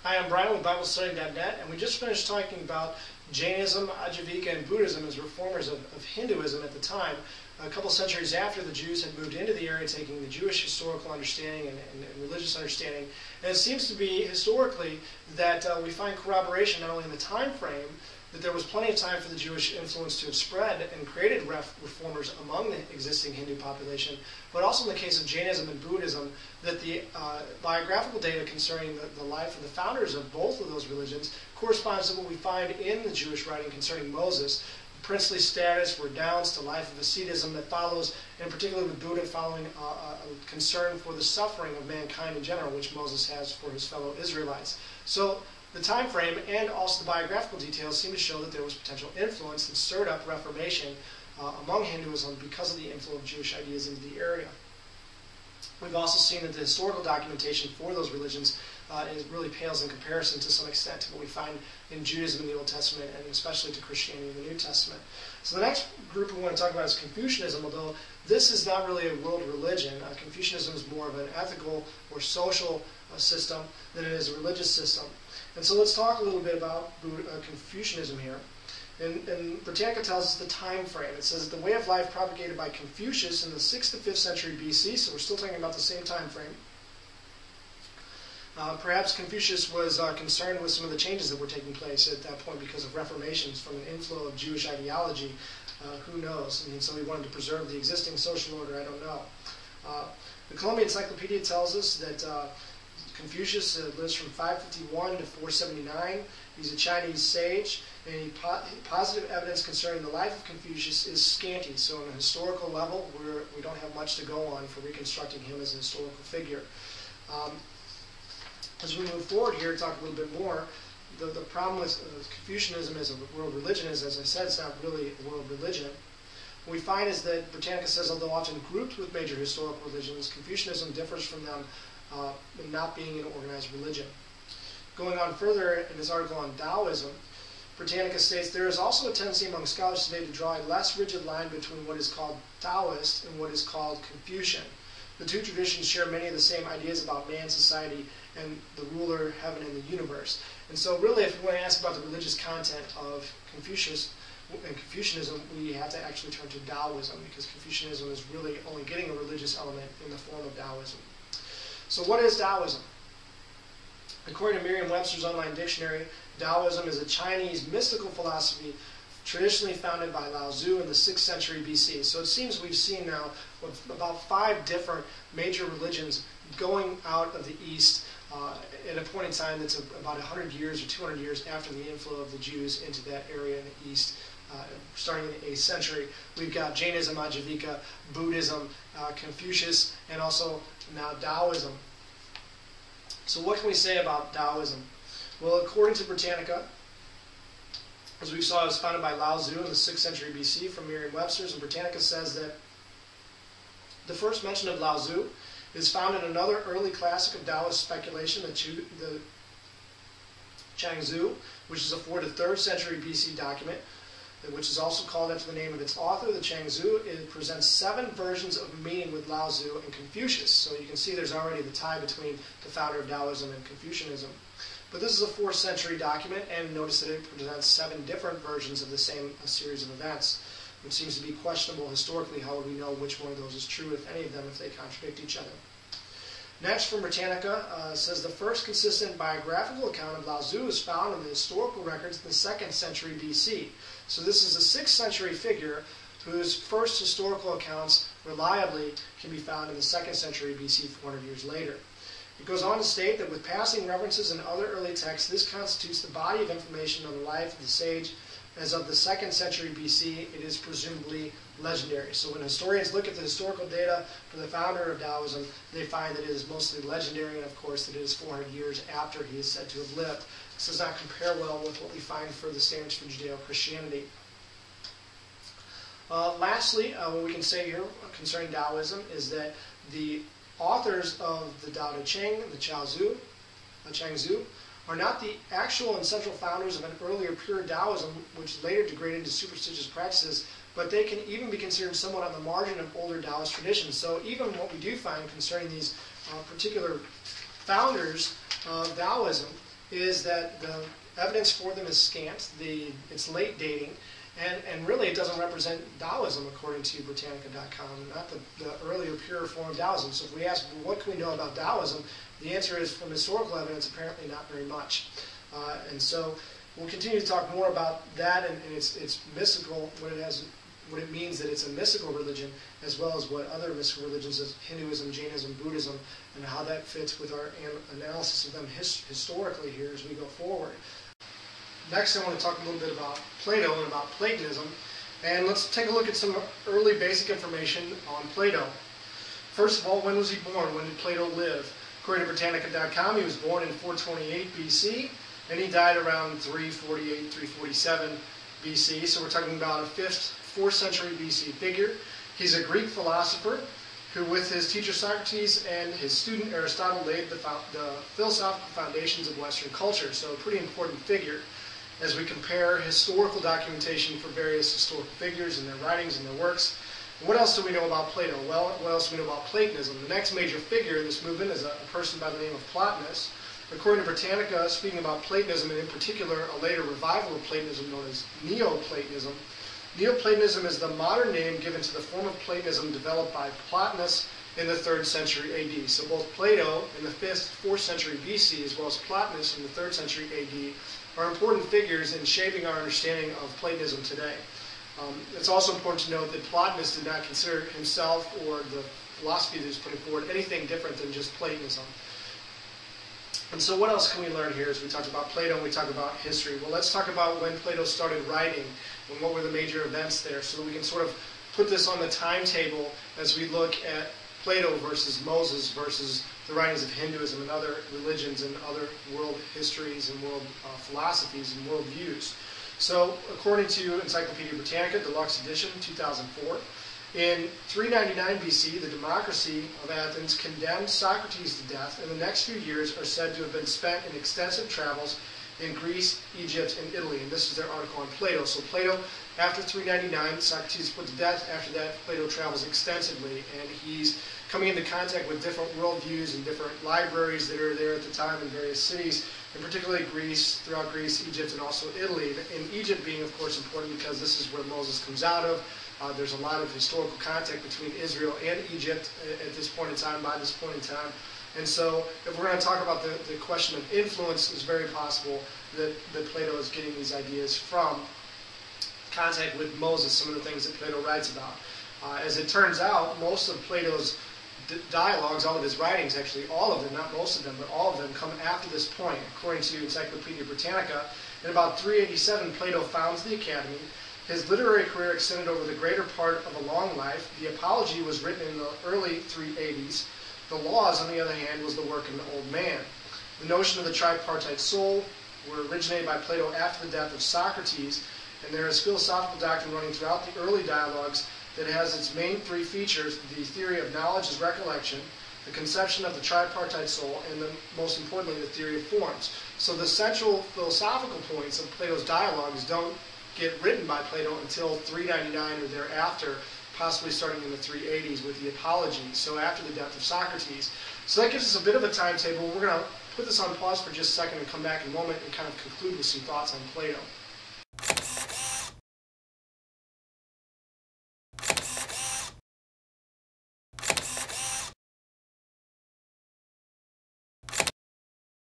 Hi, I'm Brian with BibleStudy.net, and we just finished talking about Jainism, Ajivika, and Buddhism as reformers of Hinduism at the time, a couple centuries after the Jews had moved into the area, taking the Jewish historical understanding and religious understanding. And it seems to be, historically, that we find corroboration not only in the time frame, that there was plenty of time for the Jewish influence to have spread and created reformers among the existing Hindu population, but also in the case of Jainism and Buddhism, that the biographical data concerning the life of the founders of both of those religions corresponds to what we find in the Jewish writing concerning Moses, the princely status, renounced, the life of asceticism that follows, and particularly with Buddha following a concern for the suffering of mankind in general, which Moses has for his fellow Israelites. So the time frame and also the biographical details seem to show that there was potential influence that stirred up Reformation among Hinduism because of the inflow of Jewish ideas into the area. We've also seen that the historical documentation for those religions really pales in comparison to some extent to what we find in Judaism in the Old Testament and especially to Christianity in the New Testament. So the next group we want to talk about is Confucianism, although this is not really a world religion. Confucianism is more of an ethical or social system than it is a religious system. And so let's talk a little bit about Confucianism here. And Britannica tells us the time frame. It says that the way of life propagated by Confucius in the 6th to 5th century BC, so we're still talking about the same time frame. Perhaps Confucius was concerned with some of the changes that were taking place at that point because of reformations from an inflow of Jewish ideology. Who knows? I mean, so he wanted to preserve the existing social order. I don't know. The Columbia Encyclopedia tells us that Confucius lives from 551 to 479. He's a Chinese sage, and positive evidence concerning the life of Confucius is scanty. So on a historical level, we don't have much to go on for reconstructing him as a historical figure. As we move forward here, talk a little bit more, the problem with Confucianism as a world religion is, as I said, it's not really a world religion. What we find is that Britannica says, although often grouped with major historical religions, Confucianism differs from them in not being an organized religion. Going on further in this article on Taoism, Britannica states, there is also a tendency among scholars today to draw a less rigid line between what is called Taoist and what is called Confucian. The two traditions share many of the same ideas about man, society, and the ruler, heaven, and the universe. And so really, if we want to ask about the religious content of Confucianism, we have to actually turn to Taoism, because Confucianism is really only getting a religious element in the form of Taoism. So what is Taoism? According to Merriam-Webster's online dictionary, Taoism is a Chinese mystical philosophy traditionally founded by Lao Tzu in the 6th century BC. So it seems we've seen now about 5 different major religions going out of the East at a point in time that's about 100 years or 200 years after the inflow of the Jews into that area in the East. Starting in the 8th century, we've got Jainism, Ajivika, Buddhism, Confucius, and also now Taoism. So what can we say about Taoism? Well, according to Britannica, as we saw, it was founded by Lao Tzu in the 6th century BC from Merriam-Webster's, and Britannica says that the first mention of Lao Tzu is found in another early classic of Taoist speculation, the Chuang-Tzu, which is a 4th to 3rd century BC document, which is also called after the name of its author, the Chuang-Tzu. It presents 7 versions of meaning with Lao Tzu and Confucius. So you can see there's already the tie between the founder of Taoism and Confucianism. But this is a 4th century document, and notice that it presents 7 different versions of the same series of events, which seems to be questionable historically. How would we know which one of those is true, if any of them, if they contradict each other? Next, from Britannica, says the first consistent biographical account of Lao Tzu is found in the historical records in the 2nd century BC. So this is a 6th century figure whose first historical accounts reliably can be found in the 2nd century BC, 400 years later. It goes on to state that with passing references in other early texts, this constitutes the body of information on the life of the sage. As of the 2nd century BC, it is presumably legendary. So when historians look at the historical data for the founder of Taoism, they find that it is mostly legendary, and of course that it is 400 years after he is said to have lived. This does not compare well with what we find for the standards for Judeo-Christianity. Lastly, what we can say here concerning Taoism is that the authors of the Tao Te Ching, the Chuang-Tzu, are not the actual and central founders of an earlier pure Taoism, which later degraded into superstitious practices, but they can even be considered somewhat on the margin of older Taoist traditions. So even what we do find concerning these particular founders of Taoism is that the evidence for them is scant. It's late dating, and really it doesn't represent Taoism according to Britannica.com, not the earlier pure form of Taoism. So if we ask, well, what can we know about Taoism, the answer is, from historical evidence, apparently not very much. And so we'll continue to talk more about that and its mystical, what it means that it's a mystical religion, as well as what other mystical religions, as Hinduism, Jainism, Buddhism, and how that fits with our analysis of them historically here as we go forward. Next, I want to talk a little bit about Plato and about Platonism, and let's take a look at some early basic information on Plato. First of all, when was he born? When did Plato live? According to Britannica.com, he was born in 428 BC, and he died around 348, 347 BC, so we're talking about a 4th century BC figure. He's a Greek philosopher who, with his teacher Socrates and his student Aristotle, laid the philosophical foundations of Western culture, so a pretty important figure. As we compare historical documentation for various historical figures and their writings and their works, what else do we know about Plato? Well, what else do we know about Platonism? The next major figure in this movement is a person by the name of Plotinus. According to Britannica, speaking about Platonism, and in particular a later revival of Platonism known as Neoplatonism, Neoplatonism is the modern name given to the form of Platonism developed by Plotinus in the 3rd century AD. So both Plato in the 4th century BC, as well as Plotinus in the 3rd century AD, are important figures in shaping our understanding of Platonism today. It's also important to note that Plotinus did not consider himself or the philosophy that he was putting forward anything different than just Platonism. And so what else can we learn here as we talk about Plato and we talk about history? Well, let's talk about when Plato started writing and what were the major events there, so that we can sort of put this on the timetable as we look at Plato versus Moses versus the writings of Hinduism and other religions and other world histories and world philosophies and world views. So, according to Encyclopedia Britannica, Deluxe Edition, 2004, in 399 BC, the democracy of Athens condemned Socrates to death, and the next few years are said to have been spent in extensive travels in Greece, Egypt, and Italy. And this is their article on Plato. So Plato, after 399, Socrates is put to death. After that, Plato travels extensively, and he's coming into contact with different worldviews and different libraries that are there at the time in various cities, and particularly Greece, throughout Greece, Egypt, and also Italy. And Egypt being, of course, important because this is where Moses comes out of. There's a lot of historical contact between Israel and Egypt at this point in time, by this point in time. And so if we're going to talk about the question of influence, it's very possible that Plato is getting these ideas from contact with Moses, some of the things that Plato writes about. As it turns out, most of Plato's dialogues, all of his writings, actually all of them, not most of them, but all of them come after this point. According to Encyclopedia Britannica, in about 387, Plato founds the Academy. His literary career extended over the greater part of a long life. The Apology was written in the early 380s. The Laws, on the other hand, was the work of an old man. The notion of the tripartite soul were originated by Plato after the death of Socrates, and there is philosophical doctrine running throughout the early dialogues that has its main 3 features: the theory of knowledge as recollection, the conception of the tripartite soul, and most importantly, the theory of forms. So the central philosophical points of Plato's dialogues don't get written by Plato until 399 or thereafter, possibly starting in the 380s with the Apology, so after the death of Socrates. So that gives us a bit of a timetable. We're going to put this on pause for just a second and come back in a moment and kind of conclude with some thoughts on Plato.